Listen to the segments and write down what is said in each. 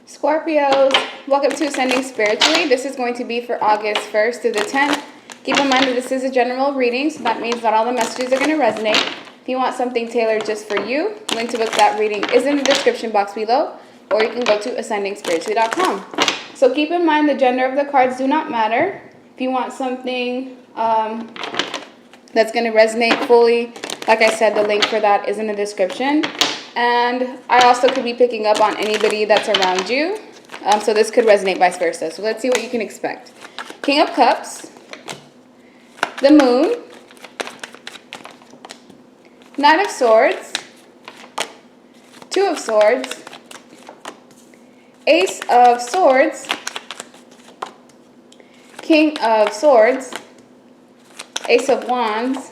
Scorpios, welcome to Ascending Spiritually. This is going to be for August 1st to the 10th. Keep in mind that this is a general reading, so that means not all the messages are going to resonate. If you want something tailored just for you, link to book that reading is in the description box below, or you can go to ascendingspiritually.com. So keep in mind the gender of the cards do not matter. If you want something that's going to resonate fully, like I said, the link for that is in the description. And I also could be picking up on anybody that's around you. So this could resonate vice versa. So let's see what you can expect. King of Cups, the Moon, Knight of Swords, Two of Swords, Ace of Swords, King of Swords, Ace of Wands,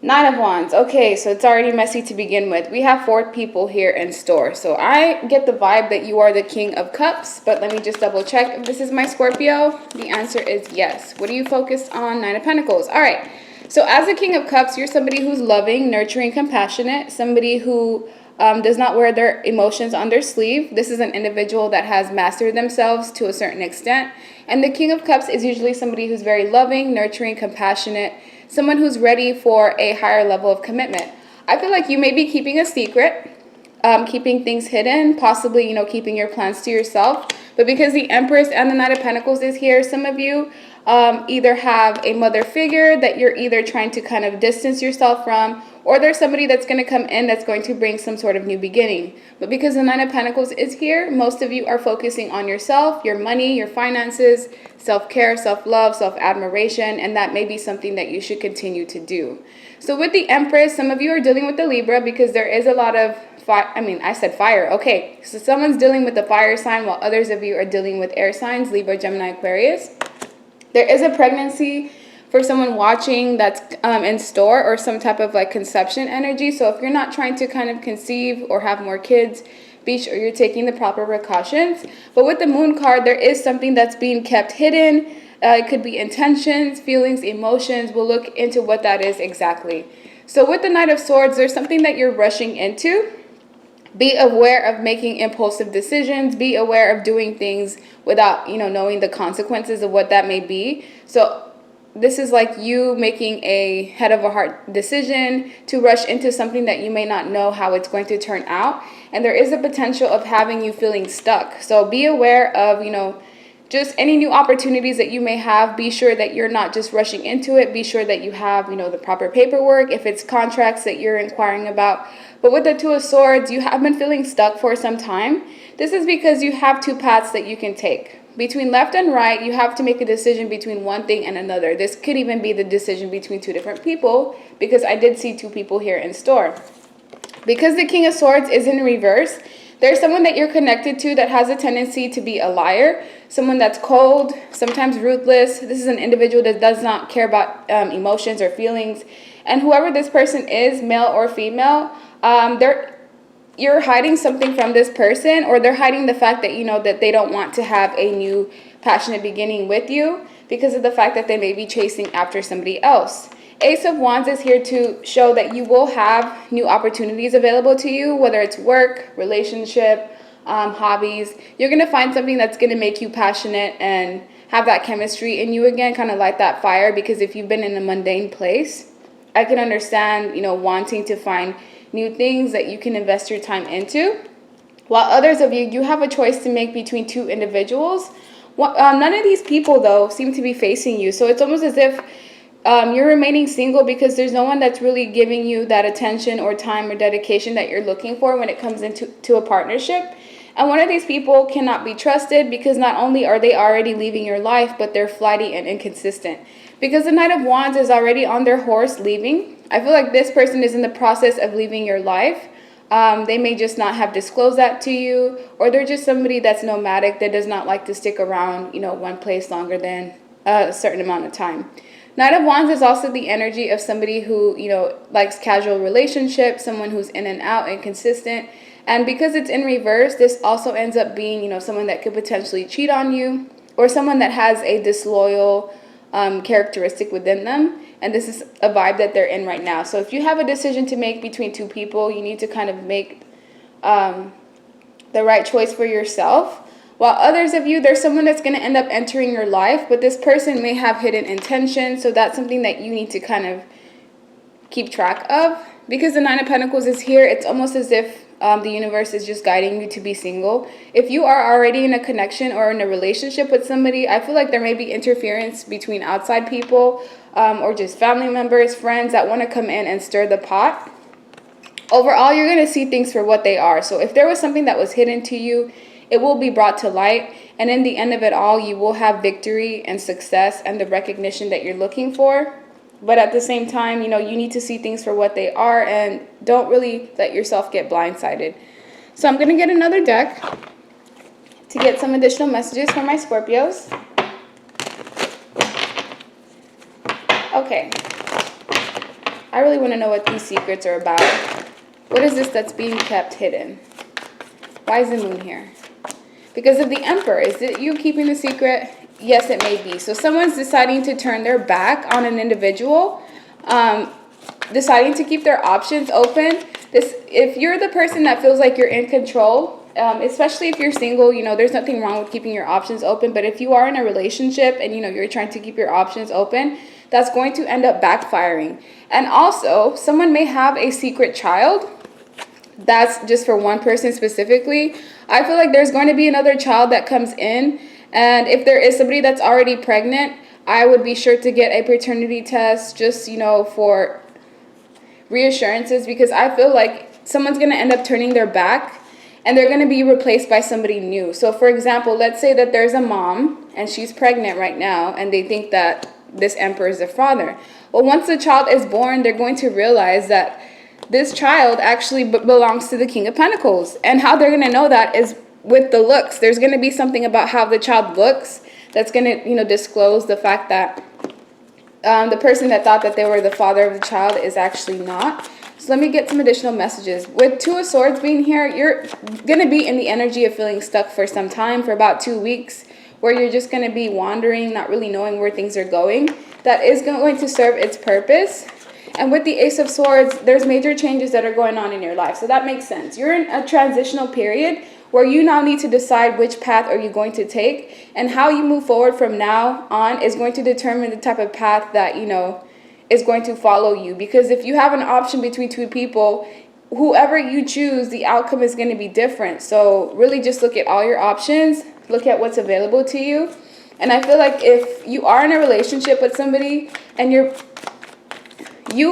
Nine of Wands. Okay, so it's already messy to begin with. We have 4 people here in store. So I get the vibe that you are the King of Cups, but let me just double check if this is my Scorpio. The answer is yes. What are you focused on? 9 of Pentacles. All right. So as a King of Cups, you're somebody who's loving, nurturing, compassionate, somebody who does not wear their emotions on their sleeve. This is an individual that has mastered themselves to a certain extent. And the King of Cups is usually somebody who's very loving, nurturing, compassionate, someone who's ready for a higher level of commitment. I feel like you may be keeping a secret, keeping things hidden, possibly, keeping your plans to yourself. But because the Empress and the Knight of Pentacles is here, some of you either have a mother figure that you're either trying to kind of distance yourself from, or there's somebody that's going to come in that's going to bring some sort of new beginning. But because the Nine of Pentacles is here, most of you are focusing on yourself, your money, your finances, self-care, self-love, self-admiration, and that may be something that you should continue to do. So with the Empress, some of you are dealing with the Libra because there is a lot of fire. I said fire. Okay, so someone's dealing with the fire sign while others of you are dealing with air signs, Libra, Gemini, Aquarius. There is a pregnancy for someone watching that's in store, or some type of like conception energy. So if you're not trying to kind of conceive or have more kids, be sure you're taking the proper precautions. But with the Moon card, there is something that's being kept hidden. It could be intentions, feelings, emotions. We'll look into what that is exactly. So with the Knight of Swords, there's something that you're rushing into. Be aware of making impulsive decisions. Be aware of doing things without, knowing the consequences of what that may be. So this is like you making a head of a heart decision to rush into something that you may not know how it's going to turn out. And there is a potential of having you feeling stuck. So be aware of, just any new opportunities that you may have. Be sure that you're not just rushing into it. Be sure that you have, the proper paperwork, if it's contracts that you're inquiring about. But with the Two of Swords, you have been feeling stuck for some time. This is because you have 2 paths that you can take. Between left and right, you have to make a decision between one thing and another. This could even be the decision between 2 different people, because I did see 2 people here in store. Because the King of Swords is in reverse, there's someone that you're connected to that has a tendency to be a liar, someone that's cold, sometimes ruthless. This is an individual that does not care about emotions or feelings. And whoever this person is, male or female, you're hiding something from this person, or they're hiding the fact that, that they don't want to have a new passionate beginning with you because of the fact that they may be chasing after somebody else. Ace of Wands is here to show that you will have new opportunities available to you, whether it's work, relationship, hobbies. You're going to find something that's going to make you passionate and have that chemistry in you again, kind of light that fire, because if you've been in a mundane place, I can understand, wanting to find new things that you can invest your time into. While others of you have a choice to make between 2 individuals. None of these people, though, seem to be facing you. So it's almost as if you're remaining single because there's no one that's really giving you that attention or time or dedication that you're looking for when it comes into a partnership. And one of these people cannot be trusted because not only are they already leaving your life, but they're flighty and inconsistent. Because the Knight of Wands is already on their horse leaving. I feel like this person is in the process of leaving your life. They may just not have disclosed that to you, or they're just somebody that's nomadic that does not like to stick around, one place longer than a certain amount of time. Knight of Wands is also the energy of somebody who, likes casual relationships, someone who's in and out and consistent. And because it's in reverse, this also ends up being, someone that could potentially cheat on you, or someone that has a disloyal characteristic within them. And this is a vibe that they're in right now. So if you have a decision to make between 2 people, you need to kind of make the right choice for yourself. While others of you, there's someone that's going to end up entering your life, but this person may have hidden intentions. So that's something that you need to kind of keep track of. Because the Nine of Pentacles is here, it's almost as if the universe is just guiding you to be single. If you are already in a connection or in a relationship with somebody, I feel like there may be interference between outside people or just family members, friends that want to come in and stir the pot. Overall, you're going to see things for what they are. So if there was something that was hidden to you, it will be brought to light. And in the end of it all, you will have victory and success and the recognition that you're looking for. But at the same time, you need to see things for what they are and don't really let yourself get blindsided. So I'm going to get another deck to get some additional messages for my Scorpios. Okay. I really want to know what these secrets are about. What is this that's being kept hidden? Why is the moon here? Because of the Emperor. Is it you keeping the secret? Yes, it may be. So someone's deciding to turn their back on an individual, deciding to keep their options open. If you're the person that feels like you're in control, especially if you're single, there's nothing wrong with keeping your options open. But if you are in a relationship and, you're trying to keep your options open, that's going to end up backfiring. And also, someone may have a secret child. That's just for one person specifically. I feel like there's going to be another child that comes in. And if there is somebody that's already pregnant, I would be sure to get a paternity test just, for reassurances, because I feel like someone's going to end up turning their back and they're going to be replaced by somebody new. So, for example, let's say that there's a mom and she's pregnant right now and they think that this Emperor is the father. Well, once the child is born, they're going to realize that this child actually belongs to the King of Pentacles. And how they're going to know that is with the looks. There's going to be something about how the child looks that's going to, disclose the fact that the person that thought that they were the father of the child is actually not. So let me get some additional messages. With Two of Swords being here, you're going to be in the energy of feeling stuck for some time, for about 2 weeks, where you're just going to be wandering, not really knowing where things are going. That is going to serve its purpose. And with the Ace of Swords, there's major changes that are going on in your life. So that makes sense. You're in a transitional period where you now need to decide which path are you going to take, and how you move forward from now on is going to determine the type of path that, is going to follow you. Because if you have an option between two people, whoever you choose, the outcome is going to be different. So really just look at all your options, look at what's available to you. And I feel like if you are in a relationship with somebody and you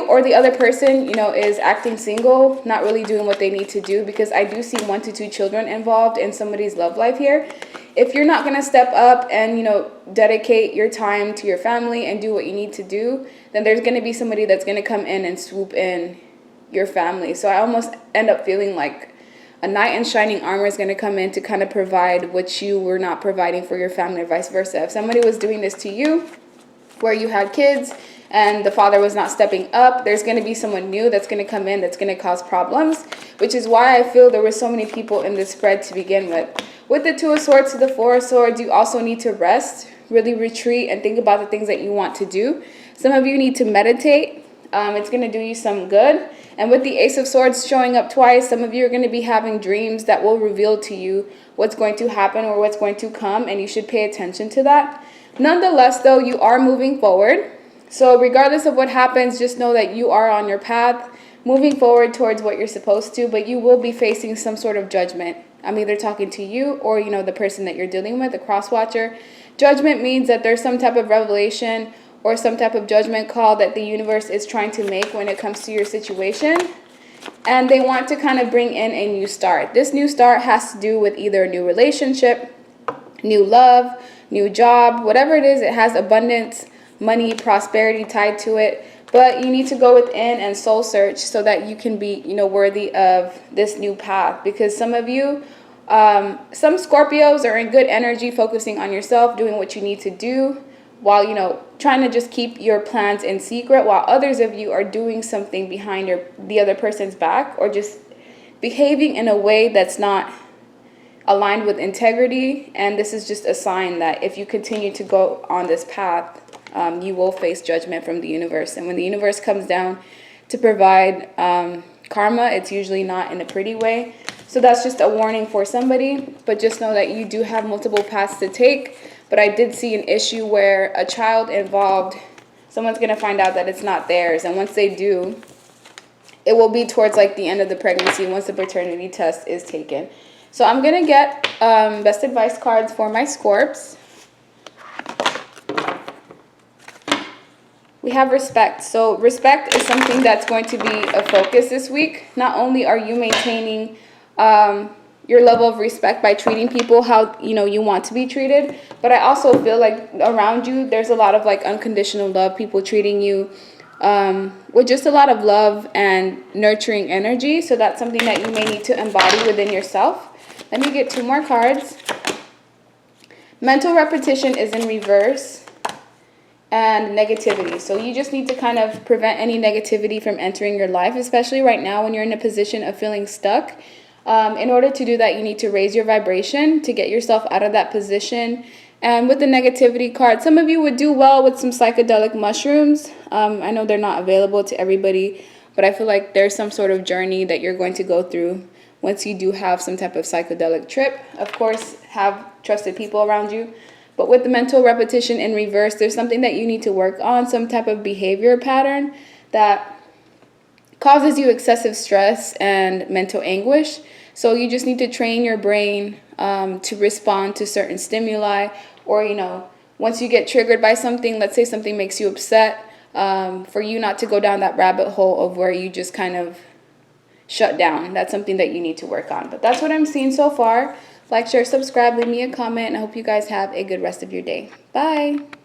or the other person, is acting single, not really doing what they need to do, because I do see 1 to 2 children involved in somebody's love life here. If you're not going to step up and, dedicate your time to your family and do what you need to do, then there's going to be somebody that's going to come in and swoop in your family. So I almost end up feeling like a knight in shining armor is going to come in to kind of provide what you were not providing for your family, or vice versa. If somebody was doing this to you, where you had kids, and the father was not stepping up, there's going to be someone new that's going to come in that's going to cause problems, which is why I feel there were so many people in this spread to begin with. With the Two of Swords to the Four of Swords, you also need to rest, really retreat, and think about the things that you want to do. Some of you need to meditate. It's going to do you some good. And with the Ace of Swords showing up twice, some of you are going to be having dreams that will reveal to you what's going to happen or what's going to come, and you should pay attention to that. Nonetheless, though, you are moving forward. So regardless of what happens, just know that you are on your path, moving forward towards what you're supposed to, but you will be facing some sort of judgment. I'm either talking to you or, the person that you're dealing with, the cross-watcher. Judgment means that there's some type of revelation or some type of judgment call that the universe is trying to make when it comes to your situation. And they want to kind of bring in a new start. This new start has to do with either a new relationship, new love, new job, whatever it is. It has abundance, money, prosperity tied to it. But you need to go within and soul search so that you can be, worthy of this new path. Because some of you, some Scorpios are in good energy, focusing on yourself, doing what you need to do, while, trying to just keep your plans in secret, while others of you are doing something behind the other person's back, or just behaving in a way that's not aligned with integrity. And this is just a sign that if you continue to go on this path, you will face judgment from the universe. And when the universe comes down to provide karma, it's usually not in a pretty way. So that's just a warning for somebody, but just know that you do have multiple paths to take. But I did see an issue where a child involved, someone's going to find out that it's not theirs. And once they do, it will be towards like the end of the pregnancy once the paternity test is taken. So I'm going to get best advice cards for my Scorps. We have respect. So respect is something that's going to be a focus this week. Not only are you maintaining your level of respect by treating people how you want to be treated, but I also feel like around you there's a lot of like unconditional love, people treating you with just a lot of love and nurturing energy. So that's something that you may need to embody within yourself. Let me get 2 more cards. Mental repetition is in reverse, and negativity. So you just need to kind of prevent any negativity from entering your life, especially right now when you're in a position of feeling stuck. In order to do that, you need to raise your vibration to get yourself out of that position. And with the negativity card, some of you would do well with some psychedelic mushrooms. I know they're not available to everybody, but I feel like there's some sort of journey that you're going to go through once you do have some type of psychedelic trip. Of course, have trusted people around you. But with the mental repetition in reverse, there's something that you need to work on, some type of behavior pattern that causes you excessive stress and mental anguish. So you just need to train your brain to respond to certain stimuli, or, once you get triggered by something, let's say something makes you upset, for you not to go down that rabbit hole of where you just kind of shut down. That's something that you need to work on. But that's what I'm seeing so far. Like, share, subscribe, leave me a comment. I hope you guys have a good rest of your day. Bye.